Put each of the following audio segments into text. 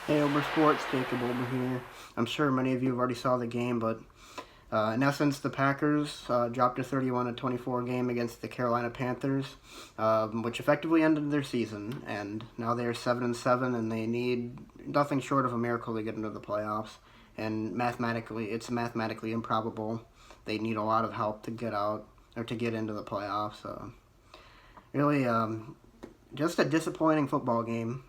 Hey, Over Sports, Jacob over here. I'm sure many of you have already saw the game, but in essence, the Packers dropped a 31-24 game against the Carolina Panthers, which effectively ended their season. And now they are 7-7, and they need nothing short of a miracle to get into the playoffs. And it's mathematically improbable. They need a lot of help to get out or to get into the playoffs. Really, just a disappointing football game.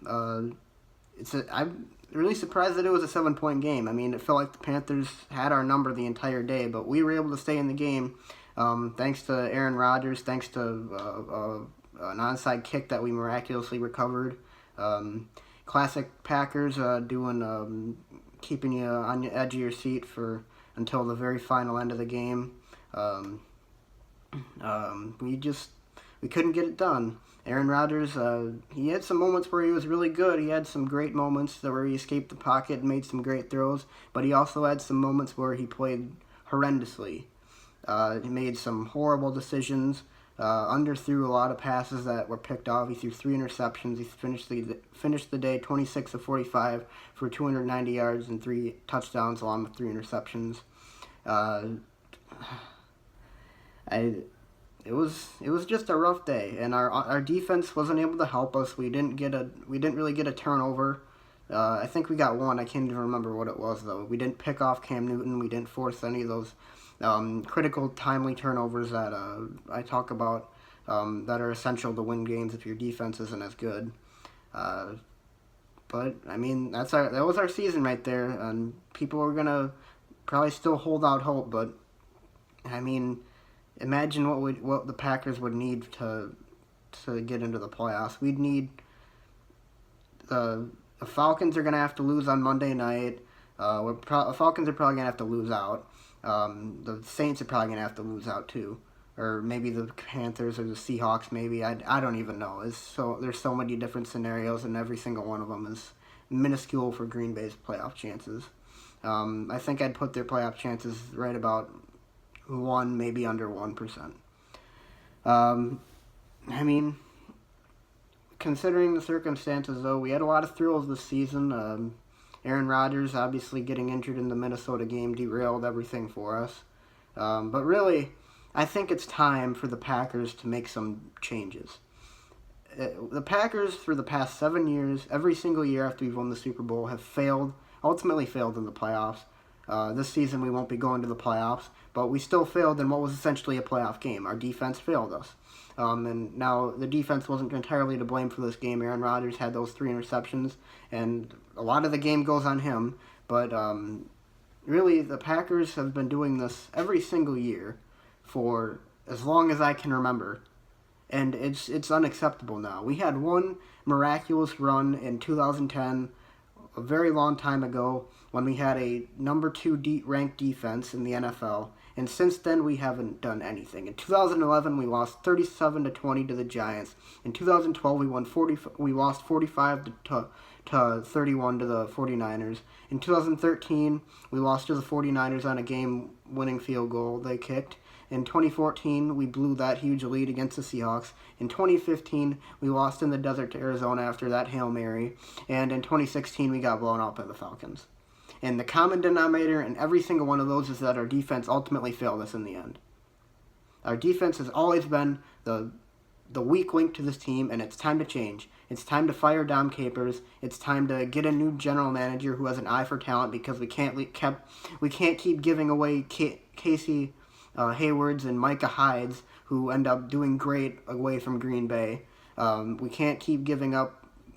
I'm really surprised that it was a 7 point game. I mean, it felt like the Panthers had our number the entire day, but we were able to stay in the game thanks to Aaron Rodgers, thanks to an onside kick that we miraculously recovered. Classic Packers keeping you on the edge of your seat for until the very final end of the game. We couldn't get it done. Aaron Rodgers, he had some moments where he was really good. He had some great moments where he escaped the pocket and made some great throws, but he also had some moments where he played horrendously. He made some horrible decisions, underthrew a lot of passes that were picked off. He threw 3 interceptions. He finished the day 26 of 45 for 290 yards and 3 touchdowns, along with 3 interceptions. It was just a rough day, and our defense wasn't able to help us. We didn't really get a turnover. I think we got one. I can't even remember what it was though. We didn't pick off Cam Newton. We didn't force any of those critical, timely turnovers that I talk about that are essential to win games if your defense isn't as good. But I mean, that was our season right there, and people are gonna probably still hold out hope. But I mean, imagine what the Packers would need to get into the playoffs. We'd need the Falcons are gonna have to lose on Monday night. The Falcons are probably gonna have to lose out. The Saints are probably gonna have to lose out too, or maybe the Panthers or the Seahawks. Maybe I don't even know. There's so many different scenarios, and every single one of them is minuscule for Green Bay's playoff chances. I think I'd put their playoff chances right about 1, maybe under 1%. I mean, considering the circumstances, though, we had a lot of thrills this season. Aaron Rodgers obviously getting injured in the Minnesota game derailed everything for us. But really, I think it's time for the Packers to make some changes. The Packers, for the past 7 years, every single year after we've won the Super Bowl, have ultimately failed in the playoffs. This season we won't be going to the playoffs, but we still failed in what was essentially a playoff game. Our defense failed us. And now the defense wasn't entirely to blame for this game. Aaron Rodgers had those 3 interceptions, and a lot of the game goes on him. But really, the Packers have been doing this every single year for as long as I can remember. And it's unacceptable now. We had one miraculous run in 2010, a very long time ago, when we had a number 2 ranked defense in the NFL, and since then we haven't done anything. In 2011, we lost 37-20 to the Giants. In 2012, we lost 45 to 31 to the 49ers. In 2013, we lost to the 49ers on a game-winning field goal they kicked. In 2014, we blew that huge lead against the Seahawks. In 2015, we lost in the desert to Arizona after that Hail Mary. And in 2016, we got blown out by the Falcons. And the common denominator in every single one of those is that our defense ultimately failed us in the end. Our defense has always been the weak link to this team, and it's time to change. It's time to fire Dom Capers. It's time to get a new general manager who has an eye for talent, because we can't keep giving away Casey Haywards and Micah Hydes, who end up doing great away from Green Bay. We can't keep giving up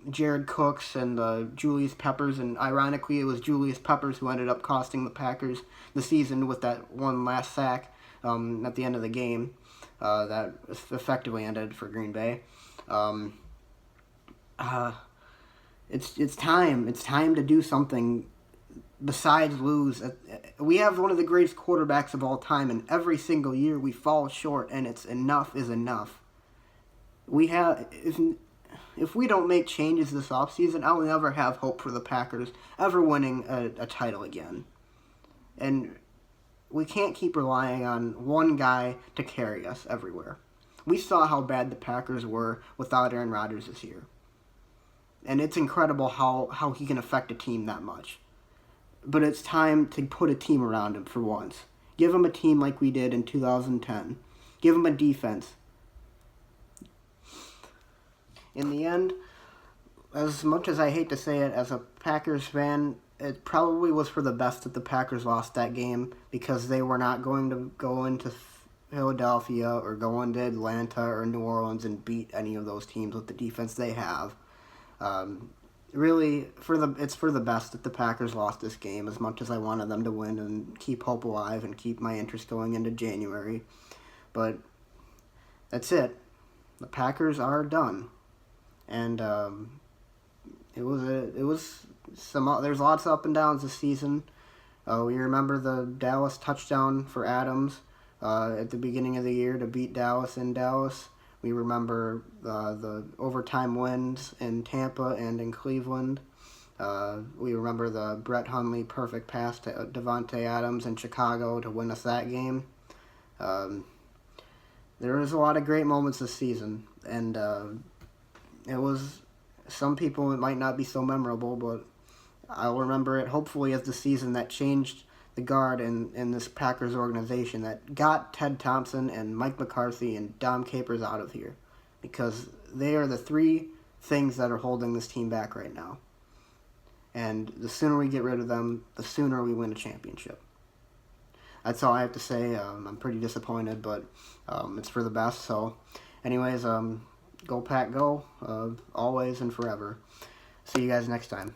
Jared Cooks and Julius Peppers, and ironically it was Julius Peppers who ended up costing the Packers the season with that one last sack at the end of the game that effectively ended for Green Bay. It's time to do something besides lose. We have one of the greatest quarterbacks of all time, and every single year we fall short, and it's enough is enough. If we don't make changes this offseason, I'll never have hope for the Packers ever winning a title again. And we can't keep relying on one guy to carry us everywhere. We saw how bad the Packers were without Aaron Rodgers this year. and it's incredible how he can affect a team that much. But it's time to put a team around him for once. Give him a team like we did in 2010. Give him a defense. In the end, as much as I hate to say it, as a Packers fan, it probably was for the best that the Packers lost that game, because they were not going to go into Philadelphia or go into Atlanta or New Orleans and beat any of those teams with the defense they have. Really, it's for the best that the Packers lost this game, as much as I wanted them to win and keep hope alive and keep my interest going into January. But that's it. The Packers are done. And there's lots of up and downs this season. We remember the Dallas touchdown for Adams at the beginning of the year to beat Dallas in Dallas. We remember the overtime wins in Tampa and in Cleveland. We remember the Brett Hundley perfect pass to Davante Adams in Chicago to win us that game. There was a lot of great moments this season, and it was, some people it might not be so memorable, but I'll remember it hopefully as the season that changed the guard in this Packers organization, that got Ted Thompson and Mike McCarthy and Dom Capers out of here, because they are the three things that are holding this team back right now. And the sooner we get rid of them, the sooner we win a championship. That's all I have to say. I'm pretty disappointed, but it's for the best. So, anyways, go Pack, go, always and forever. See you guys next time.